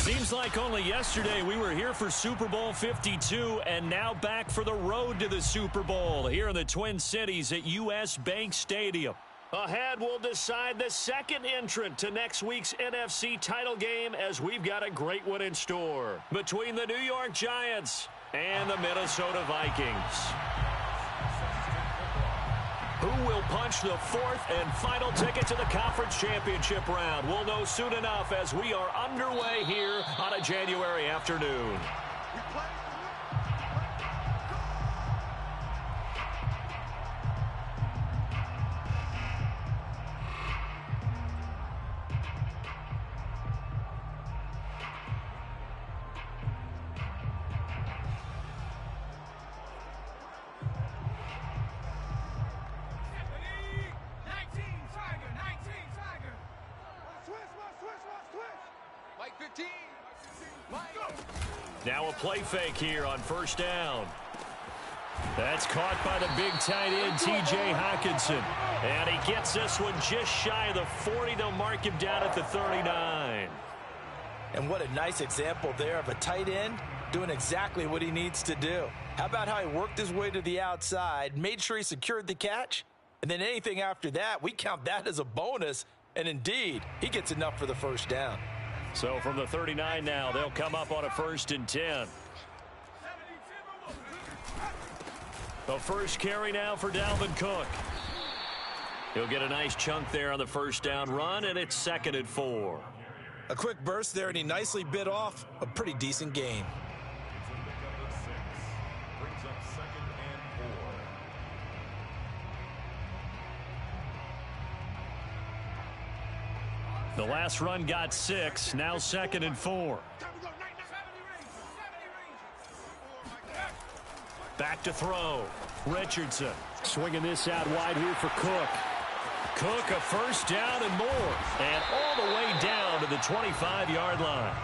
Seems like only yesterday we were here for Super Bowl 52 and now back for the road to the Super Bowl here in the Twin Cities at US Bank Stadium. Ahead, we'll decide the second entrant to next week's NFC title game as we've got a great one in store between the New York Giants and the Minnesota Vikings. Who will punch the fourth and final ticket to the conference championship round? We'll know soon enough as we are underway here on a January afternoon. Now a play fake here on first down. That's caught by the big tight end, T.J. Hockenson. And he gets this one just shy of the 40. They'll mark him down at the 39. And what a nice example there of a tight end doing exactly what he needs to do. How about how he worked his way to the outside, made sure he secured the catch, and then anything after that, we count that as a bonus. And indeed, he gets enough for the first down. So from the 39 now, they'll come up on a 1st and 10. The first carry now for Dalvin Cook. He'll get a nice chunk there on the first down run, and it's 2nd and 4. A quick burst there, and he nicely bit off a pretty decent gain. The last run got 6, now 2nd and 4. Back to throw. Richardson swinging this out wide here for Cook. Cook a first down and more. And all the way down to the 25-yard line.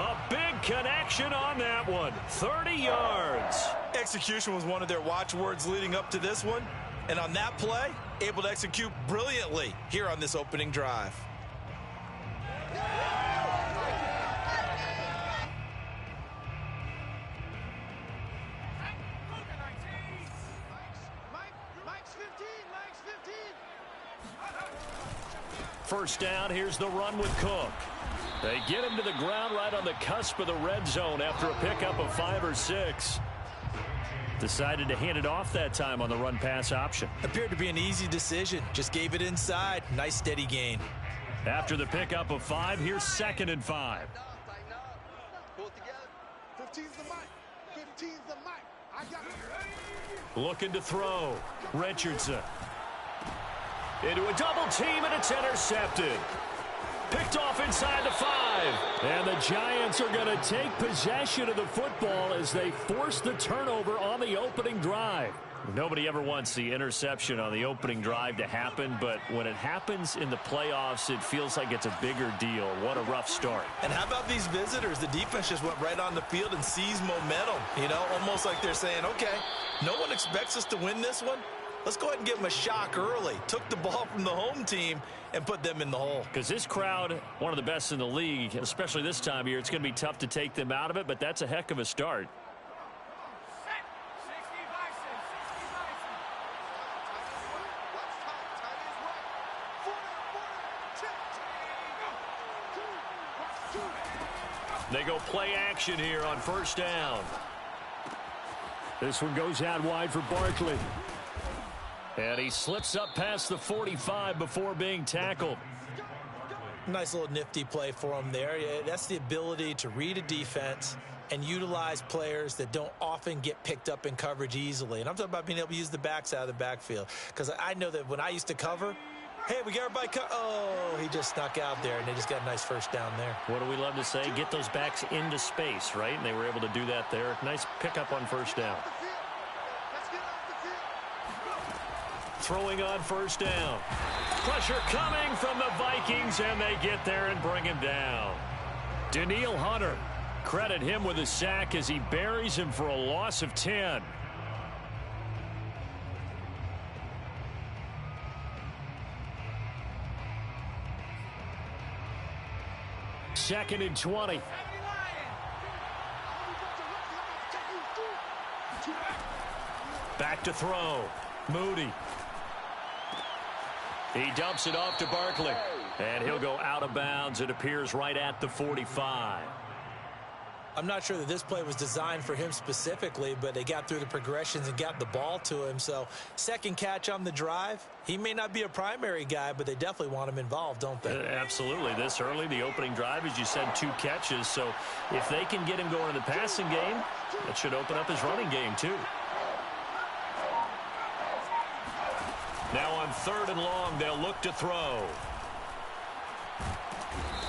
A big connection on that one. 30 yards. Execution was one of their watchwords leading up to this one. And on that play, able to execute brilliantly here on this opening drive. First down, here's the run with Cook. They get him to the ground right on the cusp of the red zone after a pickup of 5 or 6. Decided to hand it off that time on the run-pass option. Appeared to be an easy decision. Just gave it inside. Nice steady gain. After the pickup of 5, here's 2nd and 5. 15's the mic. 15's the mic. I got it. Looking to throw. Richardson. Into a double team, and it's intercepted. Picked off inside the 5. And the Giants are going to take possession of the football as they force the turnover on the opening drive. Nobody ever wants the interception on the opening drive to happen, but when it happens in the playoffs, it feels like it's a bigger deal. What a rough start. And how about these visitors? The defense just went right on the field and seized momentum. You know, almost like they're saying, okay, no one expects us to win this one. Let's go ahead and give them a shock early. Took the ball from the home team and put them in the hole. Because this crowd, one of the best in the league, especially this time of year, it's going to be tough to take them out of it, but that's a heck of a start. They go play action here on first down. This one goes out wide for Barkley. And he slips up past the 45 before being tackled. Nice little nifty play for him there. Yeah, that's the ability to read a defense and utilize players that don't often get picked up in coverage easily. And I'm talking about being able to use the backs out of the backfield. Because I know that when I used to cover, hey, we got everybody oh, he just snuck out there, and they just got a nice first down there. What do we love to say? Get those backs into space, right? And they were able to do that there. Nice pickup on first down. Throwing on first down. Pressure coming from the Vikings, and they get there and bring him down. Danielle Hunter, credit him with a sack as he buries him for a loss of 10. Second and 20. Back to throw. Moody. He dumps it off to Barkley. And he'll go out of bounds. It appears right at the 45. I'm not sure that this play was designed for him specifically, but they got through the progressions and got the ball to him. So second catch on the drive. He may not be a primary guy, but they definitely want him involved, don't they? Absolutely. This early, the opening drive, as you said, 2 catches. So if they can get him going in the passing game, that should open up his running game too. Now on 3rd and long, they'll look to throw.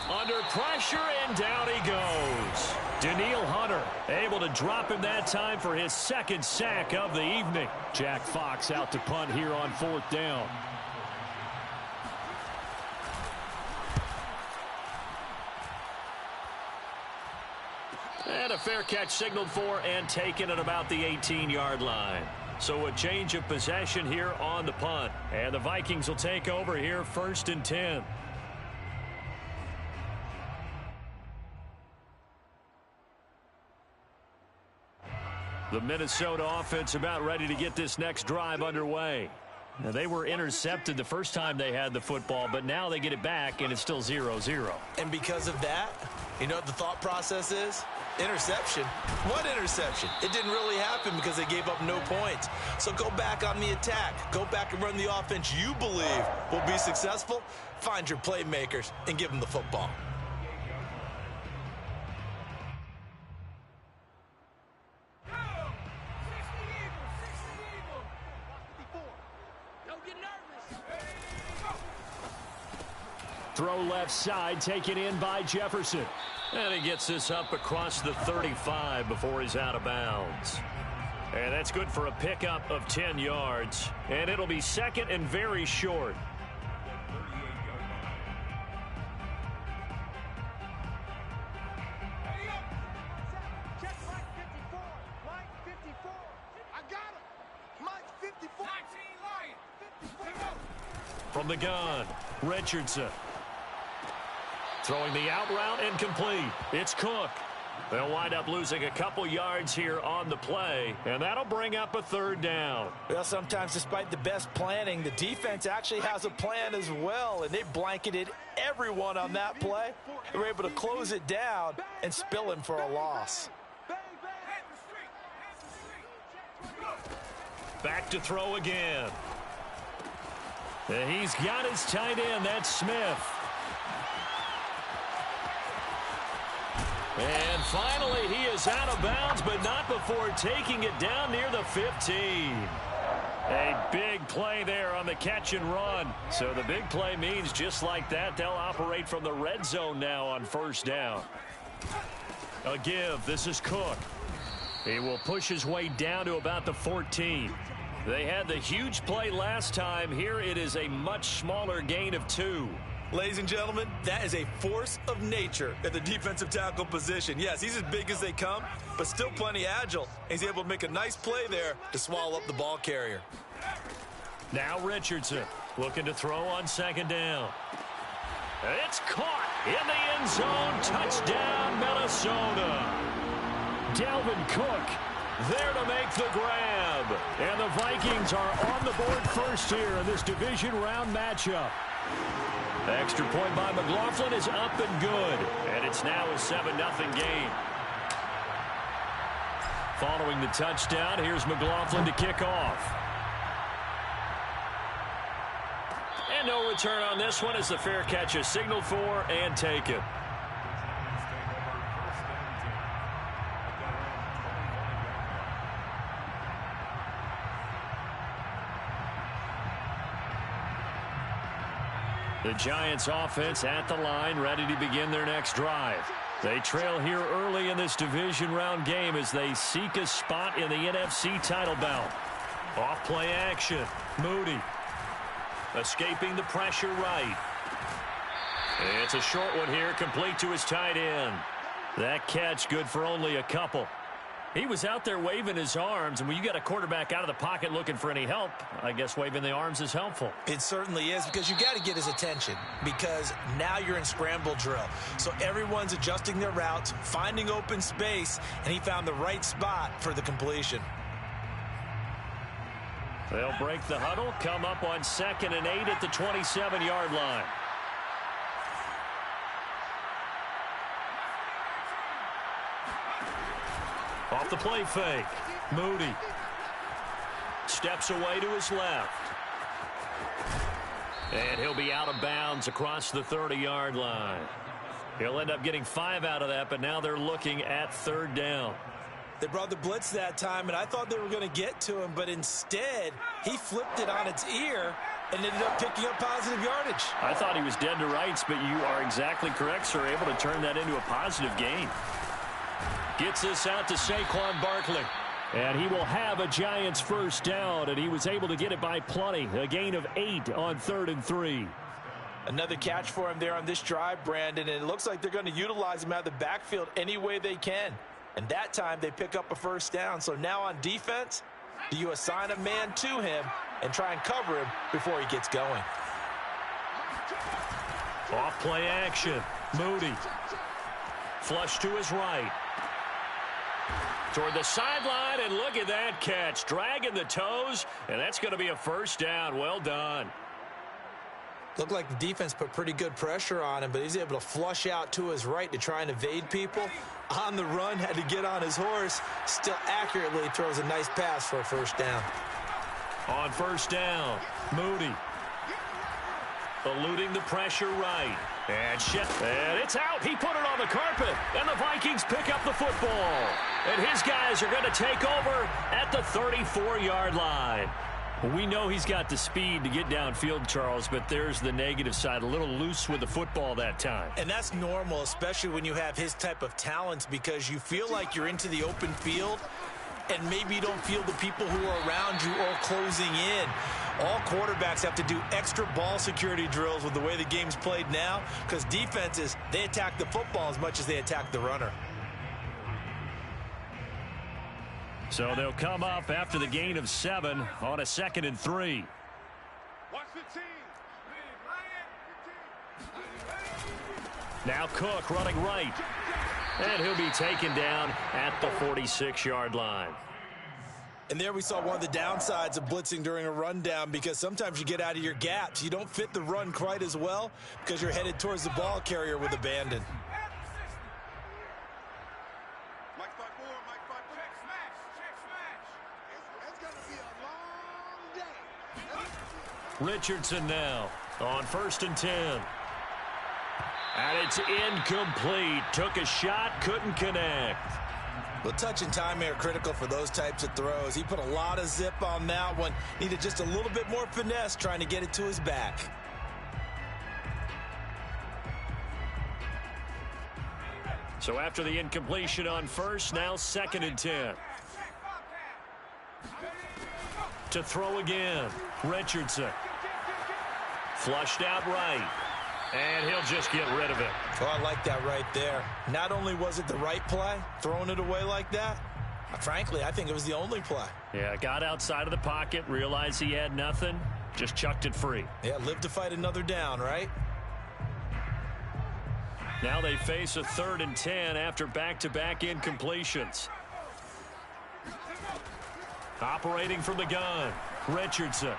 Under pressure, and down he goes. Daniil Hunter able to drop him that time for his 2nd sack of the evening. Jack Fox out to punt here on 4th down. And a fair catch signaled for and taken at about the 18-yard line. So a change of possession here on the punt. And the Vikings will take over here 1st and 10. The Minnesota offense about ready to get this next drive underway. Now, they were intercepted the first time they had the football, but now they get it back, and it's still 0-0. And because of that, you know what the thought process is? Interception. What interception? It didn't really happen because they gave up no points. So go back on the attack. Go back and run the offense you believe will be successful. Find your playmakers and give them the football. Throw left side, taken in by Jefferson. And he gets this up across the 35 before he's out of bounds. And that's good for a pickup of 10 yards. And it'll be 2nd and very short. From the gun, Richardson. Throwing the out route incomplete. It's Cook. They'll wind up losing a couple yards here on the play, and that'll bring up a 3rd down. Well, sometimes despite the best planning, the defense actually has a plan as well, and they blanketed everyone on that play. They were able to close it down and spill him for a loss. Back to throw again. And he's got his tight end. That's Smith. And finally, he is out of bounds, but not before taking it down near the 15. A big play there on the catch and run. So the big play means just like that, they'll operate from the red zone now on 1st down. A give. This is Cook. He will push his way down to about the 14. They had the huge play last time. Here it is a much smaller gain of 2. Ladies and gentlemen, that is a force of nature at the defensive tackle position. Yes, he's as big as they come, but still plenty agile. He's able to make a nice play there to swallow up the ball carrier. Now Richardson looking to throw on 2nd down. It's caught in the end zone. Touchdown, Minnesota. Dalvin Cook there to make the grab. And the Vikings are on the board first here in this division round matchup. Extra point by McLaughlin is up and good. And it's now a 7-0 game. Following the touchdown, here's McLaughlin to kick off. And no return on this one as the fair catch is signaled for and taken. The Giants offense at the line, ready to begin their next drive. They trail here early in this division round game as they seek a spot in the NFC title bout. Off play action. Moody escaping the pressure right. It's a short one here, complete to his tight end. That catch good for only a couple. He was out there waving his arms, and when you got a quarterback out of the pocket looking for any help, I guess waving the arms is helpful. It certainly is, because you got to get his attention, because now you're in scramble drill. So everyone's adjusting their routes, finding open space, and he found the right spot for the completion. They'll break the huddle, come up on 2nd and 8 at the 27-yard line. Off the play fake. Moody steps away to his left. And he'll be out of bounds across the 30-yard line. He'll end up getting 5 out of that, but now they're looking at 3rd down. They brought the blitz that time, and I thought they were going to get to him, but instead he flipped it on its ear and ended up picking up positive yardage. I thought he was dead to rights, but you are exactly correct, sir. Able to turn that into a positive gain. Gets this out to Saquon Barkley. And he will have a Giants 1st down, and he was able to get it by plenty. A gain of 8 on 3rd and 3. Another catch for him there on this drive, Brandon, and it looks like they're going to utilize him out of the backfield any way they can. And that time they pick up a 1st down. So now on defense, do you assign a man to him and try and cover him before he gets going? Off play action. Moody. Flush to his right. Toward the sideline, and look at that catch. Dragging the toes, and that's going to be a 1st down. Well done. Looked like the defense put pretty good pressure on him, but he's able to flush out to his right to try and evade people. On the run, had to get on his horse. Still accurately throws a nice pass for a 1st down. On 1st down, Moody. Eluding the pressure right. And it's out. He put it on the carpet. And the Vikings pick up the football. And his guys are going to take over at the 34-yard line. We know he's got the speed to get downfield, Charles, but there's the negative side. A little loose with the football that time. And that's normal, especially when you have his type of talents, because you feel like you're into the open field and maybe you don't feel the people who are around you or closing in. All quarterbacks have to do extra ball security drills with the way the game's played now, because defenses, they attack the football as much as they attack the runner. So they'll come up after the gain of 7 on a 2nd and 3. Watch the team. Now Cook running right. And he'll be taken down at the 46-yard line. And there we saw one of the downsides of blitzing during a rundown, because sometimes you get out of your gaps. You don't fit the run quite as well because you're headed towards the ball carrier with abandon. Richardson now on 1st and 10. And it's incomplete. Took a shot, couldn't connect. Well, touch and timing are critical for those types of throws. He put a lot of zip on that one. Needed just a little bit more finesse trying to get it to his back. So after the incompletion on 1st, now 2nd and 10. To throw again, Richardson. Flushed out right. And he'll just get rid of it. Oh, I like that right there. Not only was it the right play, throwing it away like that, frankly, I think it was the only play. Yeah, got outside of the pocket, realized he had nothing, just chucked it free. Yeah, live to fight another down, right? Now they face a 3rd and 10 after back-to-back incompletions. Operating from the gun, Richardson.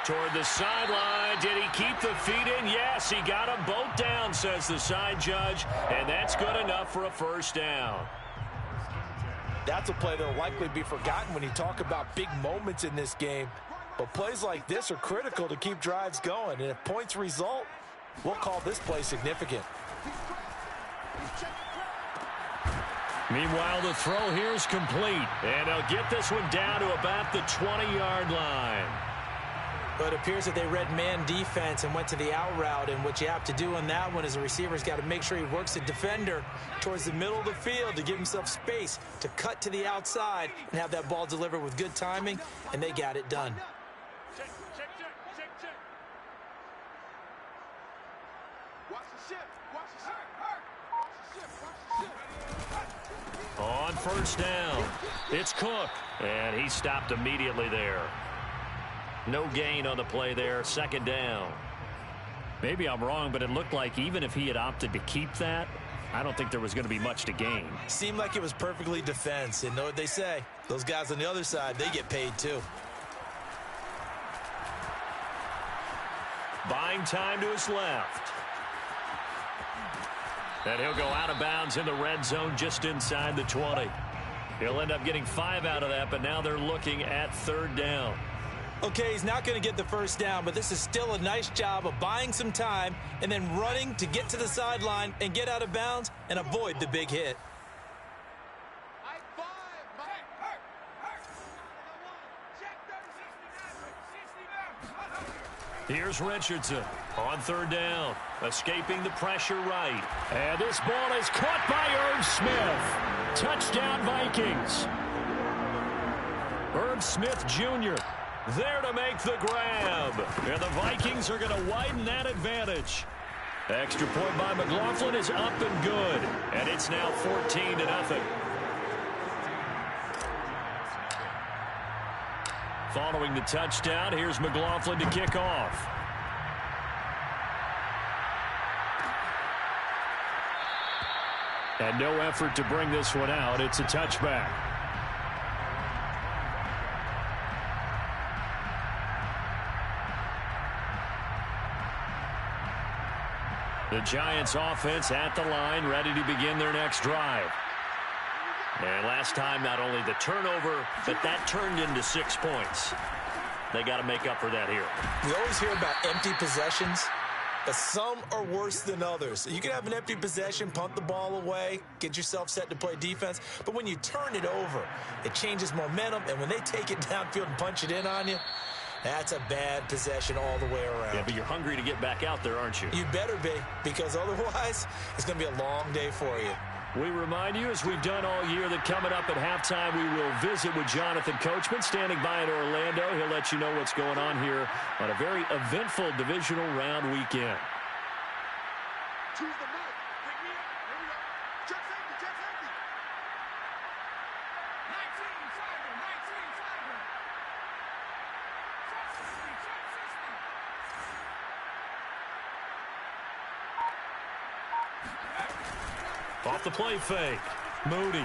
Toward the sideline. Did he keep the feet in? Yes, he got them both down, says the side judge. And that's good enough for a 1st down. That's a play that will likely be forgotten when you talk about big moments in this game. But plays like this are critical to keep drives going. And if points result, we'll call this play significant. Meanwhile, the throw here is complete. And they'll get this one down to about the 20-yard line. But it appears that they read man defense and went to the out route. And what you have to do on that one is the receiver's got to make sure he works the defender towards the middle of the field to give himself space to cut to the outside and have that ball delivered with good timing. And they got it done. On 1st down, it's Cook. And he stopped immediately there. No gain on the play there, 2nd down. Maybe I'm wrong, but it looked like even if he had opted to keep that, I don't think there was going to be much to gain. Seemed like it was perfectly defense. And know what they say? Those guys on the other side, they get paid too. Buying time to his left. And he'll go out of bounds in the red zone just inside the 20. He'll end up getting 5 out of that, but now they're looking at 3rd down. Okay, he's not going to get the first down, but this is still a nice job of buying some time and then running to get to the sideline and get out of bounds and avoid the big hit. Here's Richardson on 3rd down, escaping the pressure right. And this ball is caught by Irv Smith. Touchdown, Vikings. Irv Smith Jr. there to make the grab. And the Vikings are going to widen that advantage. Extra point by McLaughlin is up and good. And it's now 14-0. Following the touchdown, here's McLaughlin to kick off. And no effort to bring this one out. It's a touchback. The Giants offense at the line, ready to begin their next drive. And last time, not only the turnover, but that turned into 6 points. They got to make up for that here. We always hear about empty possessions, but some are worse than others. You can have an empty possession, punt the ball away, get yourself set to play defense. But when you turn it over, it changes momentum. And when they take it downfield and punch it in on you, that's a bad possession all the way around. Yeah, but you're hungry to get back out there, aren't you? You better be, because otherwise it's going to be a long day for you. We remind you, as we've done all year, that coming up at halftime, we will visit with Jonathan Coachman, standing by in Orlando. He'll let you know what's going on here on a very eventful divisional round weekend. Choose the mic. Bring me up. Here we go. Check safety. Check safety. 19, cyber. 19, cyber. Check safety. Check safety. Off the play fake. Moody.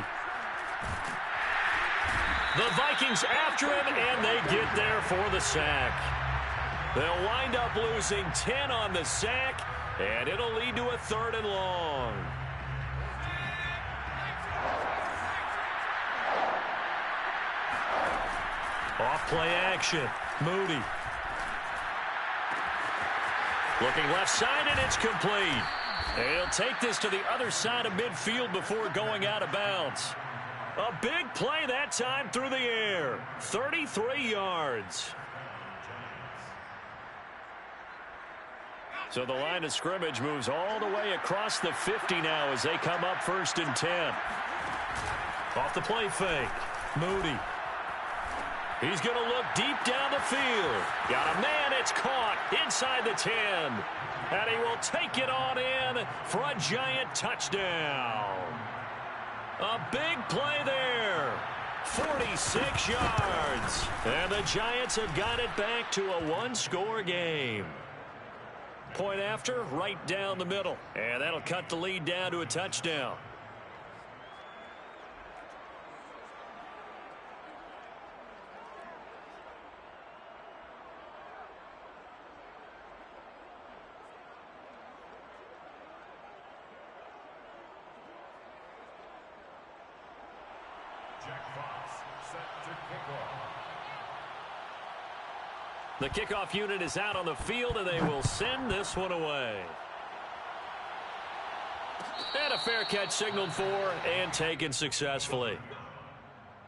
The Vikings after him, and they get there for the sack. They'll wind up losing 10 on the sack, and it'll lead to a 3rd and long. Off play action. Moody. Looking left side, and it's complete. He'll take this to the other side of midfield before going out of bounds. A big play that time through the air. 33 yards. So the line of scrimmage moves all the way across the 50 now as they come up 1st and 10. Off the play fake. Moody. He's going to look deep down the field. Got a man. It's caught inside the 10. And he will take it on in for a Giant touchdown. A big play there. 46 yards. And the Giants have got it back to a 1-score game. Point after, right down the middle. And that'll cut the lead down to a touchdown. The kickoff unit is out on the field, and they will send this one away. And a fair catch signaled for and taken successfully.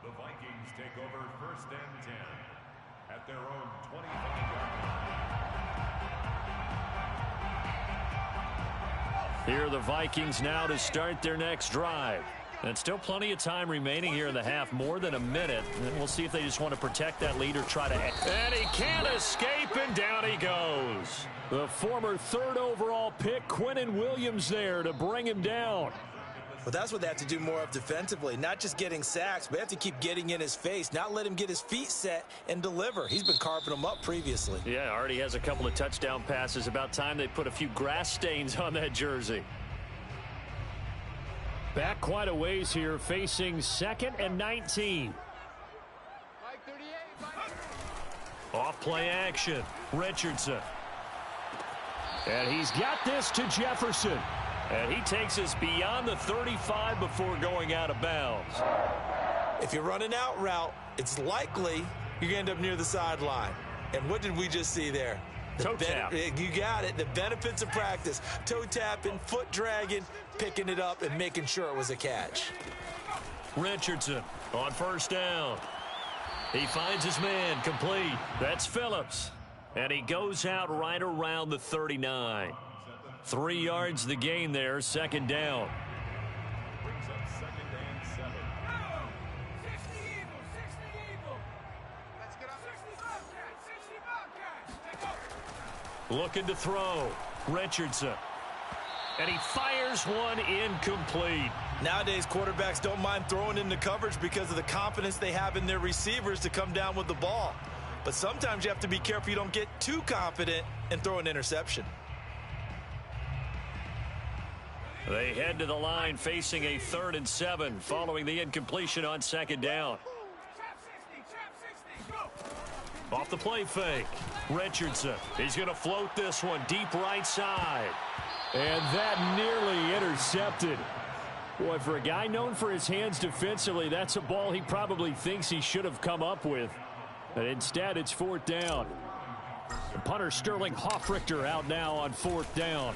The Vikings take over 1st and 10 at their own 25-yard line. Here are the Vikings now to start their next drive. And still plenty of time remaining here in the half, more than a minute. And we'll see if they just want to protect that lead or try to... And he can't escape, and down he goes. The former 3rd overall pick, Quinnen Williams, there to bring him down. Well, that's what they have to do more of defensively, not just getting sacks, but they have to keep getting in his face, not let him get his feet set and deliver. He's been carving them up previously. Yeah, already has a couple of touchdown passes. About time they put a few grass stains on that jersey. Back quite a ways here, facing 2nd and 19. Mike 38, Mike. Off play action. Richardson. And he's got this to Jefferson. And he takes us beyond the 35 before going out of bounds. If you're running out route, it's likely you're going to end up near the sideline. And what did we just see there? Toe tap. You got it. The benefits of practice. Toe tapping, foot dragging, picking it up, and making sure it was a catch. Richardson on first down. He finds his man complete. That's Phillips. And he goes out right around the 39. 3 yards the gain there, second down. Brings up second and 7. Looking to throw. Richardson. And he fires one incomplete. Nowadays, quarterbacks don't mind throwing into coverage because of the confidence they have in their receivers to come down with the ball. But sometimes you have to be careful you don't get too confident and throw an interception. They head to the line facing a 3rd and 7 following the incompletion on second down. Off the play fake. Richardson. He's going to float this one deep right side. And that nearly intercepted. Boy, for a guy known for his hands defensively, that's a ball he probably thinks he should have come up with. But instead, it's 4th down. The punter Sterling Hoffrichter out now on 4th down.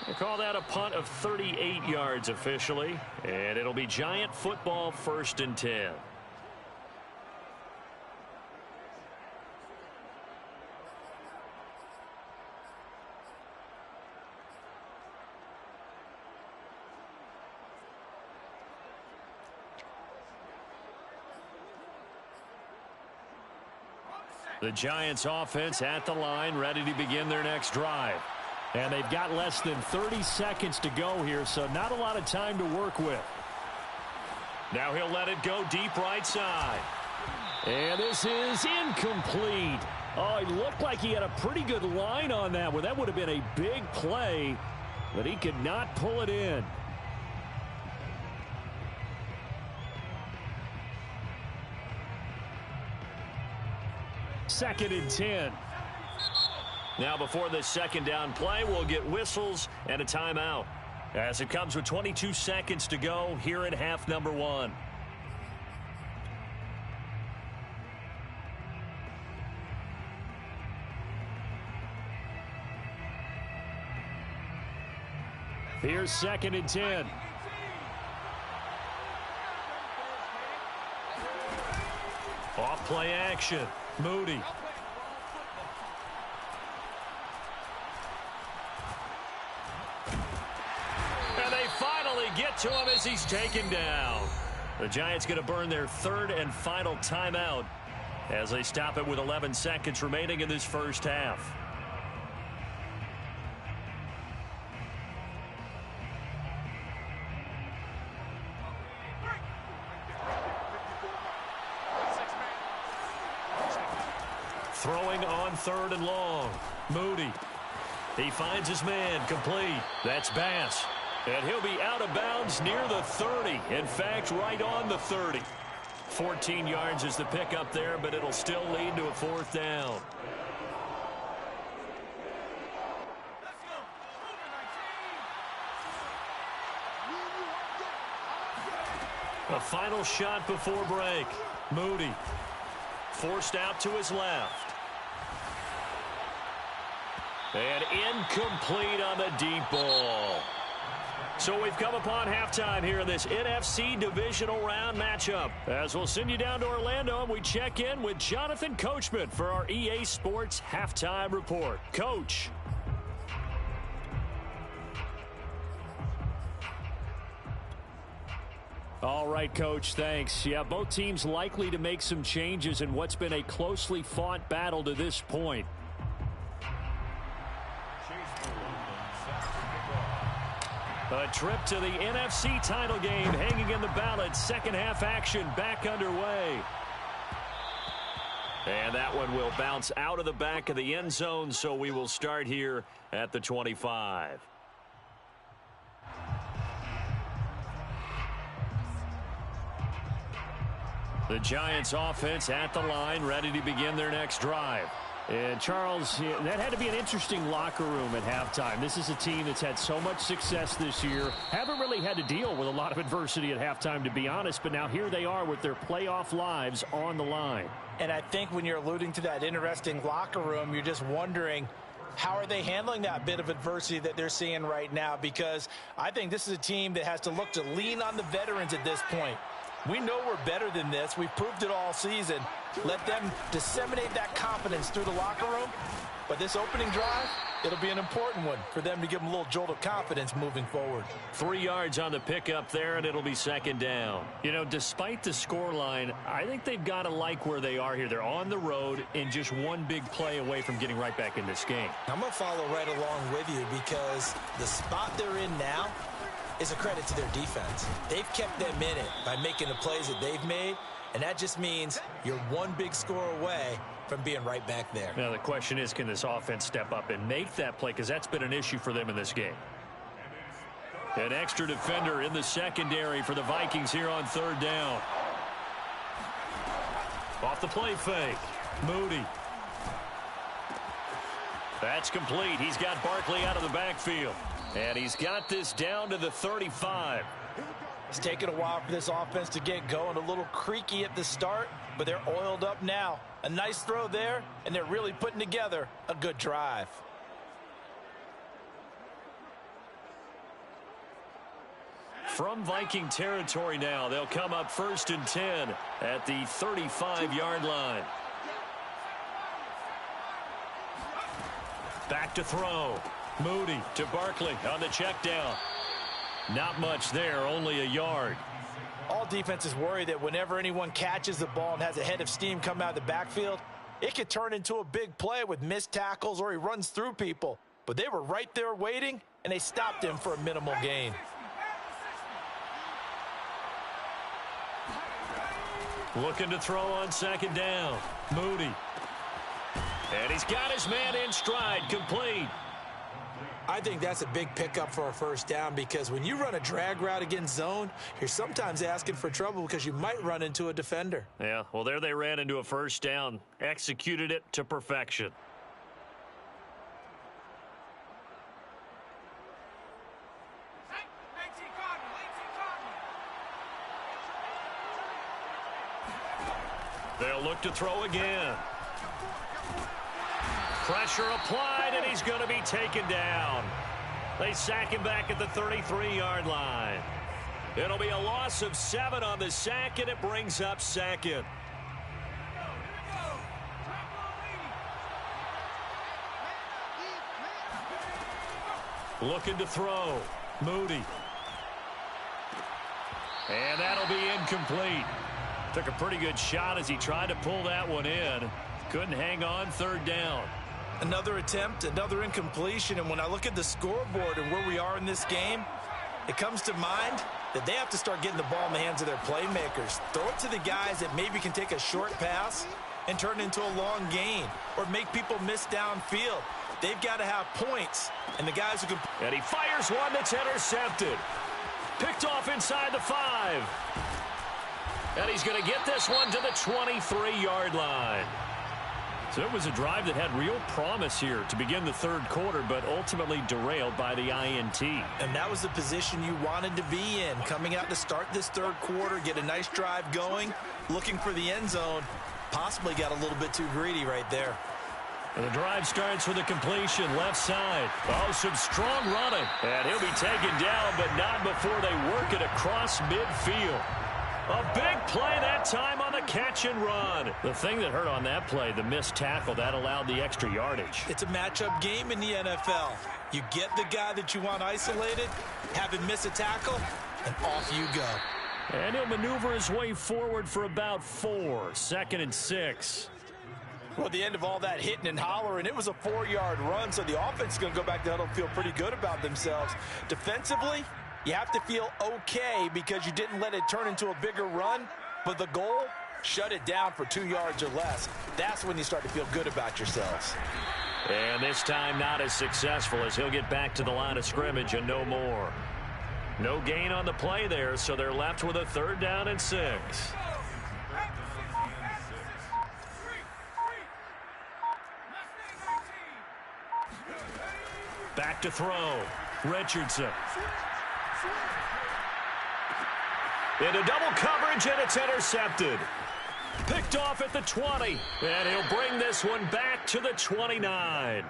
They call that a punt of 38 yards officially, and it'll be Giant football, 1st and 10. The Giants offense at the line, ready to begin their next drive. And they've got less than 30 seconds to go here, so not a lot of time to work with. Now he'll let it go deep right side. And this is incomplete. Oh, it looked like he had a pretty good line on that one. That would have been a big play, but he could not pull it in. Second and 10. Now before this second down play, we'll get whistles and a timeout as it comes with 22 seconds to go here in half number 1. Here's second and 10. Off play action. Moody. And they finally get to him as he's taken down. The Giants going to burn their 3rd and final timeout as they stop it with 11 seconds remaining in this first half. Throwing on 3rd and long. Moody. He finds his man complete. That's Bass. And he'll be out of bounds near the 30. In fact, right on the 30. 14 yards is the pickup there, but it'll still lead to a 4th down. A final shot before break. Moody. Forced out to his left. And incomplete on the deep ball. So we've come upon halftime here in this NFC divisional round matchup. As we'll send you down to Orlando and we check in with Jonathan Coachman for our EA Sports Halftime Report. Coach. All right, Coach, thanks. Yeah, both teams likely to make some changes in what's been a closely fought battle to this point. A trip to the NFC title game hanging in the balance. Second half action back underway. And that one will bounce out of the back of the end zone, so we will start here at the 25. The Giants offense at the line, ready to begin their next drive. And Charles, that had to be an interesting locker room at halftime. This is a team that's had so much success this year. Haven't really had to deal with a lot of adversity at halftime, to be honest. But now here they are with their playoff lives on the line. And I think when you're alluding to that interesting locker room, you're just wondering, how are they handling that bit of adversity that they're seeing right now? Because I think this is a team that has to look to lean on the veterans at this point. We know we're better than this. We've proved it all season. Let them disseminate that confidence through the locker room. But this opening drive, it'll be an important one for them to give them a little jolt of confidence moving forward. 3 yards on the pickup there, and it'll be second down. You know, despite the scoreline, I think they've got to like where they are here. They're on the road and just one big play away from getting right back in this game. I'm going to follow right along with you because the spot they're in now is a credit to their defense. They've kept them in it by making the plays that they've made, and that just means you're one big score away from being right back there. Now the question is, can this offense step up and make that play? Because that's been an issue for them in this game. An extra defender in the secondary for the Vikings here on third down. Off the play fake. Moody. That's complete. He's got Barkley out of the backfield. And he's got this down to the 35. It's taken a while for this offense to get going. A little creaky at the start, but they're oiled up now. A nice throw there, and they're really putting together a good drive. From Viking territory now, they'll come up 1st and 10 at the 35-yard line. Back to throw. Moody to Barkley on the check down. Not much there, only a yard. All defenses worry that whenever anyone catches the ball and has a head of steam come out of the backfield, it could turn into a big play with missed tackles or he runs through people. But they were right there waiting, and they stopped him for a minimal gain. Looking to throw on second down. Moody. And he's got his man in stride, complete. I think that's a big pickup for a first down because when you run a drag route against zone, you're sometimes asking for trouble because you might run into a defender. Yeah, well, there they ran into a first down. Executed it to perfection. They'll look to throw again. Pressure applied, and he's going to be taken down. They sack him back at the 33-yard line. It'll be a loss of 7 on the sack, and it brings up second. Looking to throw. Moody. And that'll be incomplete. Took a pretty good shot as he tried to pull that one in. Couldn't hang on, third down. Another attempt, another incompletion, and when I look at the scoreboard and where we are in this game, it comes to mind that they have to start getting the ball in the hands of their playmakers. Throw it to the guys that maybe can take a short pass and turn it into a long gain or make people miss downfield. They've got to have points, and the guys who can... And he fires one that's intercepted. Picked off inside the 5. And he's going to get this one to the 23-yard line. So it was a drive that had real promise here to begin the third quarter, but ultimately derailed by the INT. And that was the position you wanted to be in, coming out to start this third quarter, get a nice drive going, looking for the end zone. Possibly got a little bit too greedy right there. And the drive starts with a completion, left side. Oh, some strong running. And he'll be taken down, but not before they work it across midfield. A big play that time on the catch and run. The thing that hurt on that play, the missed tackle, that allowed the extra yardage. It's a matchup game in the NFL. You get the guy that you want isolated, have him miss a tackle, and off you go. And he'll maneuver his way forward for about 4, 2nd and 6. Well, at the end of all that hitting and hollering, it was a 4-yard run, so the offense is going to go back to huddle and feel pretty good about themselves. Defensively, you have to feel okay because you didn't let it turn into a bigger run, but the goal, shut it down for 2 yards or less. That's when you start to feel good about yourselves. And this time not as successful as he'll get back to the line of scrimmage and no more. No gain on the play there, so they're left with a 3rd down and 6. Back to throw. Richardson. Into double coverage, and it's intercepted. Picked off at the 20, and he'll bring this one back to the 29.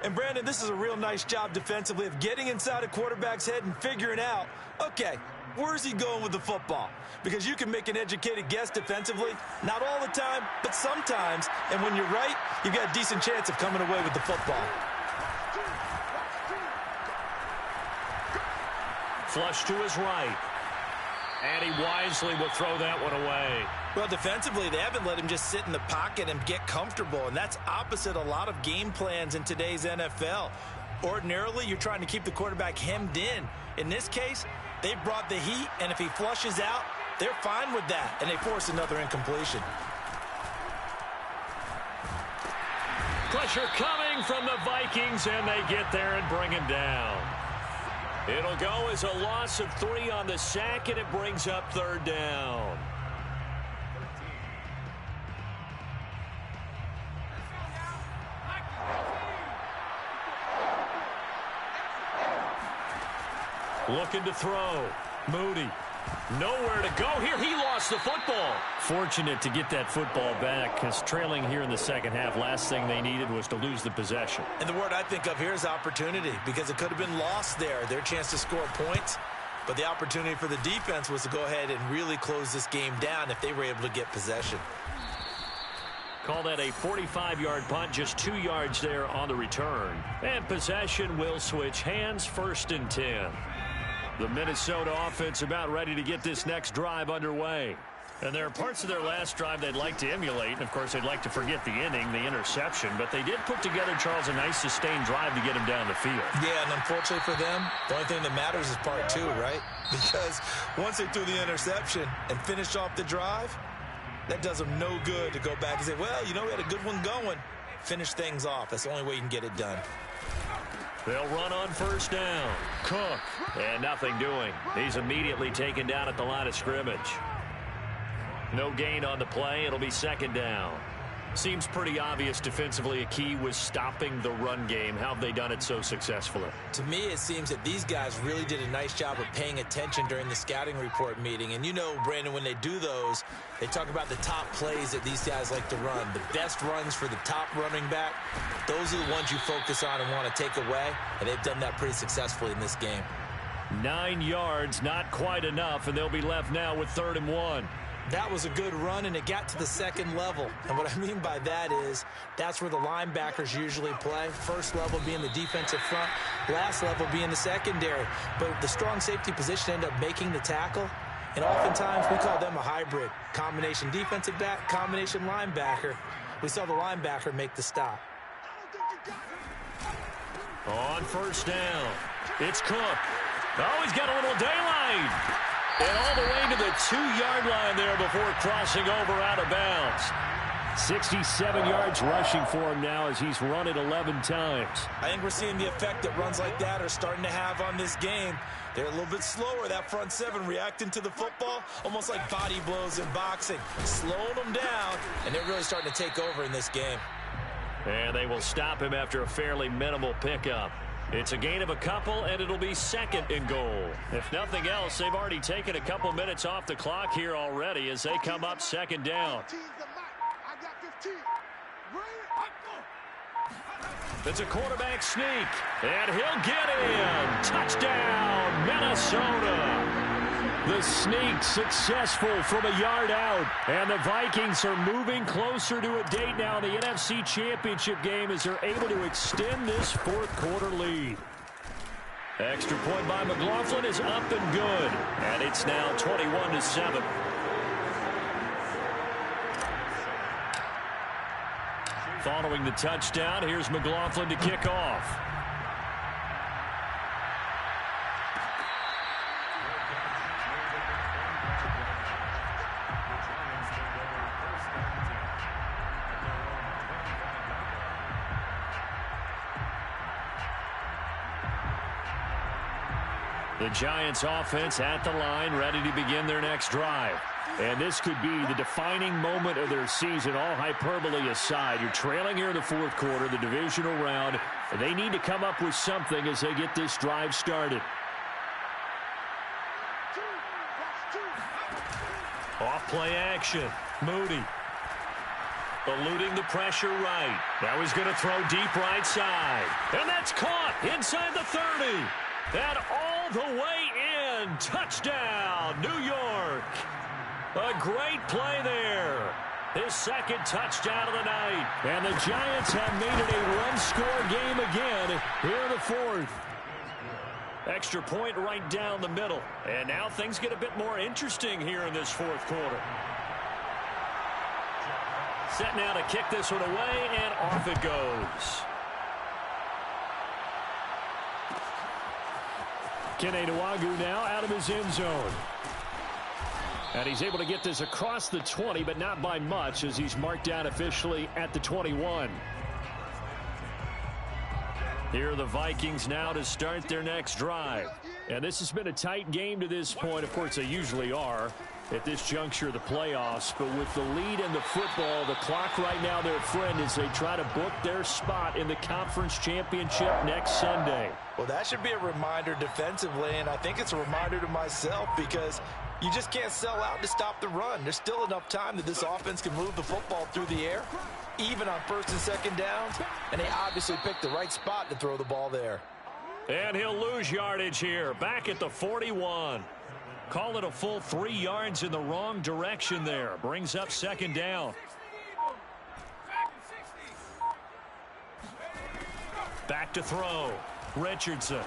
And, Brandon, this is a real nice job defensively of getting inside a quarterback's head and figuring out, okay, where's he going with the football? Because you can make an educated guess defensively, not all the time, but sometimes. And when you're right, you've got a decent chance of coming away with the football. Flush to his right. And he wisely will throw that one away. Well, defensively, they haven't let him just sit in the pocket and get comfortable, and that's opposite a lot of game plans in today's NFL. Ordinarily, you're trying to keep the quarterback hemmed in. In this case, they brought the heat, and if he flushes out, they're fine with that, and they force another incompletion. Pressure coming from the Vikings, and they get there and bring him down. It'll go as a loss of 3 on the sack, and it brings up 3rd down. Looking to throw. Moody. Nowhere to go here. He lost the football. Fortunate to get that football back, because trailing here in the second half, last thing they needed was to lose the possession. And the word I think of here is opportunity, because it could have been lost there, their chance to score points. But the opportunity for the defense was to go ahead and really close this game down if they were able to get possession. Call that a 45-yard punt, just 2 yards there on the return. And possession will switch hands, 1st and 10. The Minnesota offense about ready to get this next drive underway. And there are parts of their last drive they'd like to emulate. And, of course, they'd like to forget the inning, the interception. But they did put together, Charles, a nice sustained drive to get him down the field. Yeah, and unfortunately for them, the only thing that matters is part 2, right? Because once they threw the interception and finished off the drive, that does them no good to go back and say, well, you know, we had a good one going. Finish things off. That's the only way you can get it done. They'll run on 1st down. Cook. And nothing doing. He's immediately taken down at the line of scrimmage. No gain on the play. It'll be 2nd down. Seems pretty obvious defensively a key was stopping the run game. How have they done it so successfully? To me, it seems that these guys really did a nice job of paying attention during the scouting report meeting. And you know, Brandon, when they do those, they talk about the top plays that these guys like to run. The best runs for the top running back, those are the ones you focus on and want to take away. And they've done that pretty successfully in this game. 9 yards, not quite enough, and they'll be left now with 3rd and 1. That was a good run, and it got to the 2nd level. And what I mean by that is that's where the linebackers usually play. First level being the defensive front, last level being the secondary. But the strong safety position ended up making the tackle, and oftentimes we call them a hybrid. Combination defensive back, combination linebacker. We saw the linebacker make the stop. On 1st down, it's Cook. Oh, he's got a little daylight. And all the way to the 2-yard line there before crossing over out of bounds. 67 yards rushing for him now as he's run it 11 times. I think we're seeing the effect that runs like that are starting to have on this game. They're a little bit slower, that front 7, reacting to the football, almost like body blows in boxing, slowing them down, and they're really starting to take over in this game. And they will stop him after a fairly minimal pickup. It's a gain of a couple, and it'll be 2nd and goal. If nothing else, they've already taken a couple minutes off the clock here already as they come up 2nd down. It's a quarterback sneak, and he'll get in. Touchdown, Minnesota. The sneak successful from a yard out, and the Vikings are moving closer to a date now in the NFC Championship game as they're able to extend this 4th quarter lead. Extra point by McLaughlin is up and good, and it's now 21-7. Following the touchdown, here's McLaughlin to kick off. The Giants offense at the line, ready to begin their next drive. And this could be the defining moment of their season, all hyperbole aside. You're trailing here in the 4th quarter, the divisional round. They need to come up with something as they get this drive started. Off play action. Moody. Eluding the pressure right. Now he's going to throw deep right side. And that's caught inside the 30. And all the way in. Touchdown, New York. A great play there. His second touchdown of the night. And the Giants have made it a one-score game again here in the fourth. Extra point right down the middle. And now things get a bit more interesting here in this fourth quarter. Set now to kick this one away, and off it goes. Kene Nwagu now out of his end zone. And he's able to get this across the 20, but not by much, as he's marked down officially at the 21. Here are the Vikings now to start their next drive. And this has been a tight game to this point. Of course, they usually are at this juncture of the playoffs. But with the lead in the football, the clock right now their friend as they try to book their spot in the conference championship next Sunday. Well, that should be a reminder defensively, and I think it's a reminder to myself because you just can't sell out to stop the run. There's still enough time that this offense can move the football through the air, even on first and second downs, and they obviously picked the right spot to throw the ball there. And he'll lose yardage here, back at the 41. Call it a full 3 yards in the wrong direction there. Brings up second down. Back to throw. Richardson.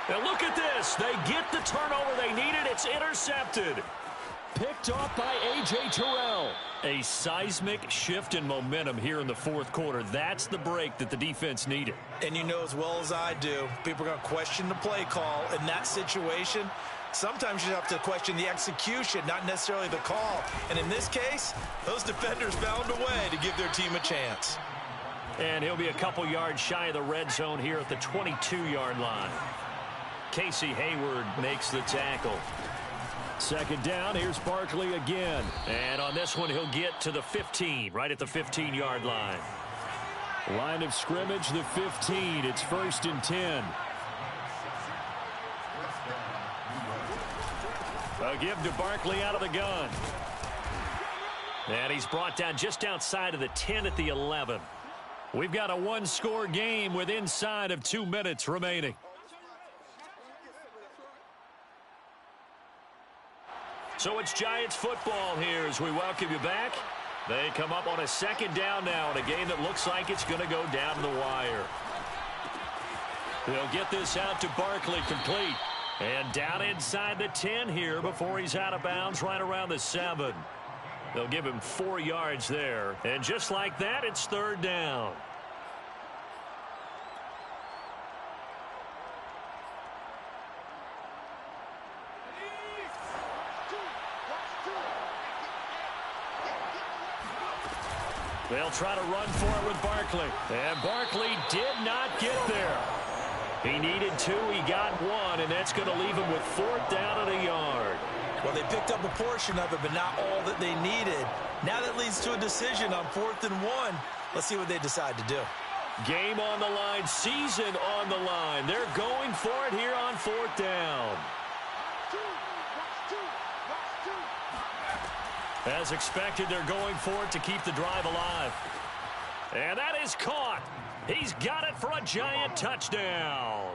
Now look at this. They get the turnover they needed. It's intercepted. Picked off by A.J. Terrell. A seismic shift in momentum here in the fourth quarter. That's the break that the defense needed. And you know as well as I do, people are going to question the play call in that situation. Sometimes you have to question the execution, not necessarily the call. And in this case, those defenders found a way to give their team a chance. And he'll be a couple yards shy of the red zone here at the 22-yard line. Casey Hayward makes the tackle. Second down, here's Barkley again. And on this one, he'll get to the 15, right at the 15-yard line. Line of scrimmage, the 15. It's 1st and 10. A give to Barkley out of the gun. And he's brought down just outside of the 10 at the 11. We've got a one-score game with inside of 2 minutes remaining. So it's Giants football here as we welcome you back. They come up on a second down now in a game that looks like it's going to go down the wire. They'll get this out to Barkley complete. And down inside the 10 here before he's out of bounds right around the 7. They'll give him 4 yards there. And just like that, it's third down. They'll try to run for it with Barkley. And Barkley did not get there. He needed 2. He got 1, and that's going to leave him with 4th down and a yard. Well, they picked up a portion of it, but not all that they needed. Now that leads to a decision on 4th and 1. Let's see what they decide to do. Game on the line, season on the line. They're going for it here on 4th down. As expected, they're going for it to keep the drive alive. And that is caught. He's got it for a Giant touchdown.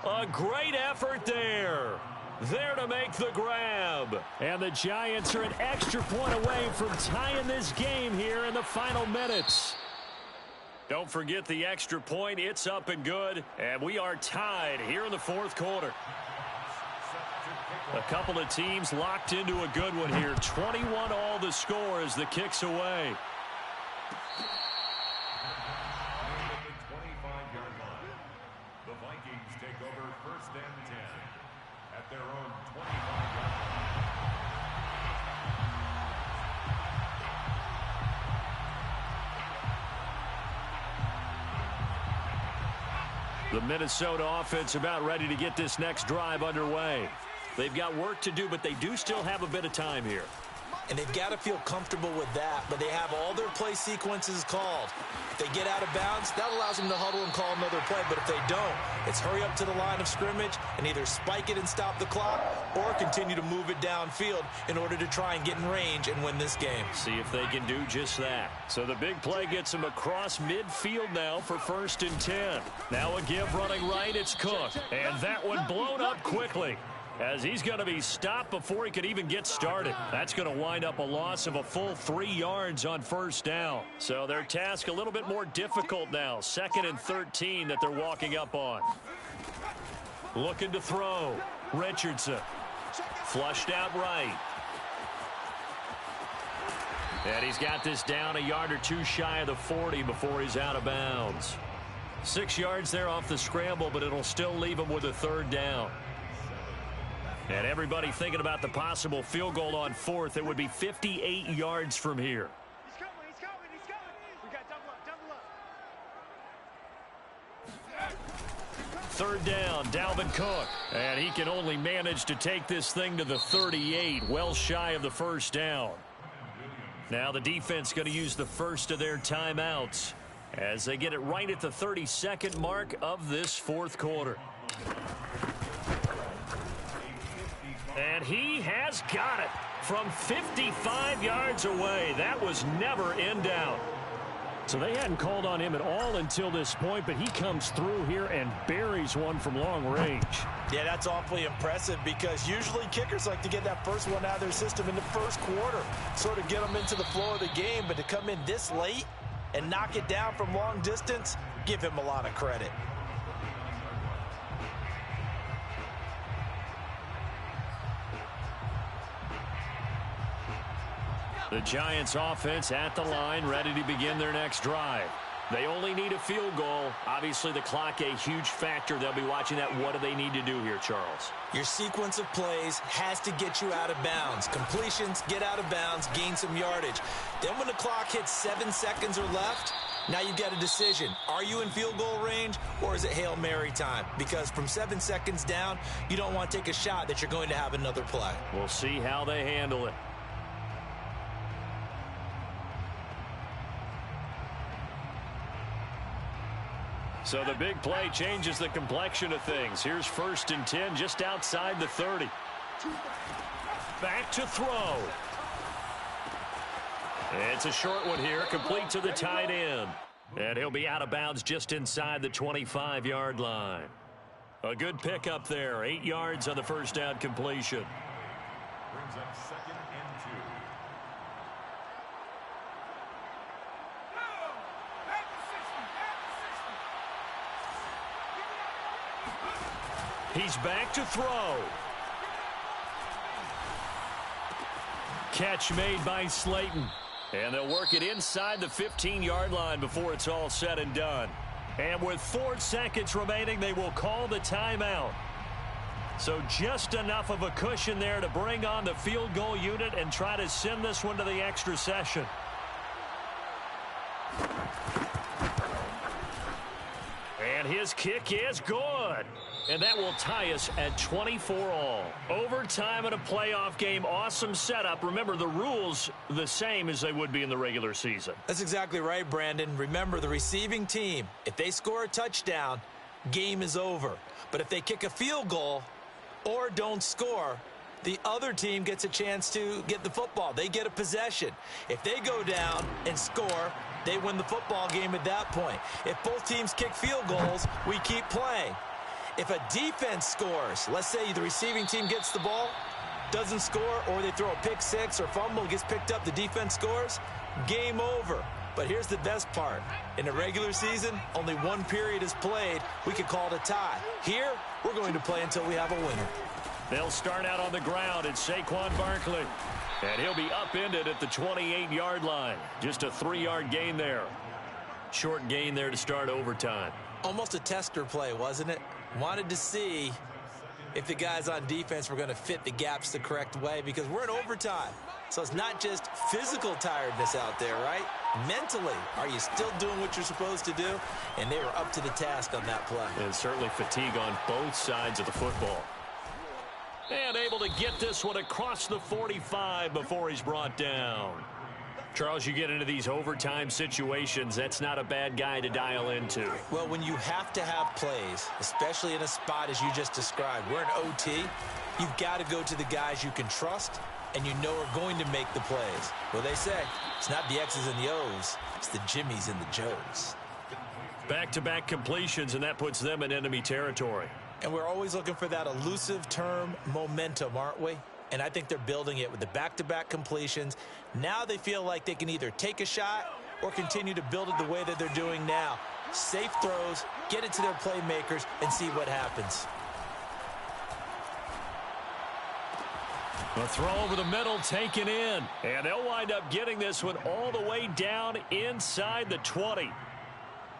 A great effort there. There to make the grab. And the Giants are an extra point away from tying this game here in the final minutes. Don't forget the extra point. It's up and good. And we are tied here in the fourth quarter. A couple of teams locked into a good one here. 21 all the score as the kick's away. The 25-yard line. The Vikings take over 1st and 10 at their own 25-yard line. The Minnesota offense about ready to get this next drive underway. They've got work to do, but they do still have a bit of time here. and they've got to feel comfortable with that, but they have all their play sequences called. If they get out of bounds, that allows them to huddle and call another play, but if they don't, it's hurry up to the line of scrimmage and either spike it and stop the clock or continue to move it downfield in order to try and get in range and win this game. See if they can do just that. So the big play gets them across midfield now for 1st and 10. Now a give running right, it's Cook, and that one blown up quickly, as he's going to be stopped before he could even get started. That's going to wind up a loss of a full 3 yards on 1st down. So their task a little bit more difficult now. 2nd and 13 that they're walking up on. Looking to throw. Richardson. Flushed out right. And he's got this down a yard or two shy of the 40 before he's out of bounds. 6 yards there off the scramble, but it'll still leave him with a 3rd down. And everybody thinking about the possible field goal on 4th. It would be 58 yards from here. He's coming, he's coming, he's coming. We got double up. 3rd down, Dalvin Cook. And he can only manage to take this thing to the 38, well shy of the 1st down. Now the defense going to use the first of their timeouts as they get it right at the 32nd mark of this 4th quarter. And he has got it from 55 yards away. That was never in doubt. So they hadn't called on him at all until this point, but he comes through here and buries one from long range. Yeah, that's awfully impressive because usually kickers like to get that first one out of their system in the 1st quarter, sort of get them into the flow of the game, but to come in this late and knock it down from long distance, give him a lot of credit. The Giants offense at the line, ready to begin their next drive. They only need a field goal. Obviously, the clock a huge factor. They'll be watching that. What do they need to do here, Charles? Your sequence of plays has to get you out of bounds. Completions, get out of bounds, gain some yardage. Then when the clock hits 7 seconds or left, now you've got a decision. Are you in field goal range or is it Hail Mary time? Because from 7 seconds down, you don't want to take a shot that you're going to have another play. We'll see how they handle it. So the big play changes the complexion of things. Here's 1st and 10 just outside the 30. Back to throw. It's a short one here, complete to the tight end. And he'll be out of bounds just inside the 25-yard line. A good pickup there, 8 yards on the 1st down completion. Brings up 2nd and 2. He's back to throw. Catch made by Slayton. And they'll work it inside the 15-yard line before it's all said and done. And with 4 seconds remaining, they will call the timeout. So just enough of a cushion there to bring on the field goal unit and try to send this one to the extra session. And his kick is good. And that will tie us at 24 all. Overtime in a playoff game, awesome setup. Remember, the rules the same as they would be in the regular season. That's exactly right, Brandon. Remember, the receiving team, if they score a touchdown, game is over. But if they kick a field goal or don't score, the other team gets a chance to get the football. They get a possession. If they go down and score, they win the football game at that point. If both teams kick field goals, we keep playing. If a defense scores, let's say the receiving team gets the ball, doesn't score, or they throw a pick six or fumble, gets picked up, the defense scores, game over. But here's the best part. In the regular season, only 1 period is played. We could call it a tie. Here, we're going to play until we have a winner. They'll start out on the ground. It's Saquon Barkley. And he'll be upended at the 28-yard line. Just a 3-yard gain there. Short gain there to start overtime. Almost a tester play, wasn't it? Wanted to see if the guys on defense were going to fit the gaps the correct way, because we're in overtime. So it's not just physical tiredness out there, right? Mentally, are you still doing what you're supposed to do? And they were up to the task on that play. And certainly fatigue on both sides of the football. And able to get this one across the 45 before he's brought down. Charles, you get into these overtime situations, that's not a bad guy to dial into. Well, when you have to have plays, especially in a spot as you just described, we're in OT, you've got to go to the guys you can trust and you know are going to make the plays. Well, they say it's not the X's and the O's, it's the Jimmies and the Joes. Back-to-back completions, and that puts them in enemy territory. And we're always looking for that elusive term, momentum, aren't we? And I think they're building it with the back-to-back completions. Now they feel like they can either take a shot or continue to build it the way that they're doing now. Safe throws, get it to their playmakers, and see what happens. A throw over the middle taken in. And they'll wind up getting this one all the way down inside the 20.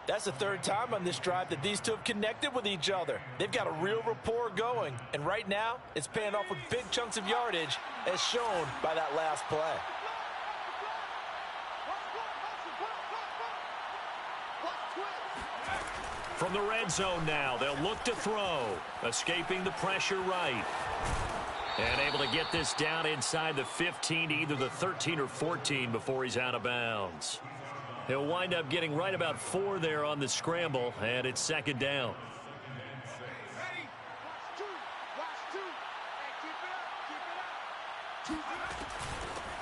That's the third time on this drive that these two have connected with each other. They've got a real rapport going. And right now, it's paying off with big chunks of yardage, as shown by that last play. From the red zone now, they'll look to throw. Escaping the pressure right. And able to get this down inside the 15, either the 13 or 14 before he's out of bounds. He'll wind up getting right about 4 there on the scramble, and it's second down.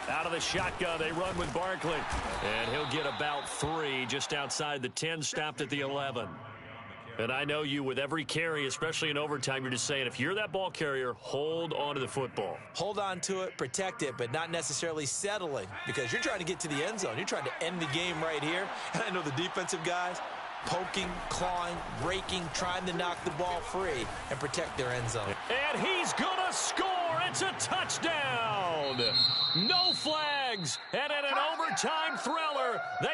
Out of the shotgun, they run with Barkley. And he'll get about 3 just outside the 10, stopped at the 11. And I know you, with every carry, especially in overtime, you're just saying, if you're that ball carrier, hold on to the football. Hold on to it, protect it, but not necessarily settling, because you're trying to get to the end zone. You're trying to end the game right here. And I know the defensive guys, poking, clawing, raking, trying to knock the ball free and protect their end zone. And he's going to score. It's a touchdown. No flags. And in an overtime thriller, they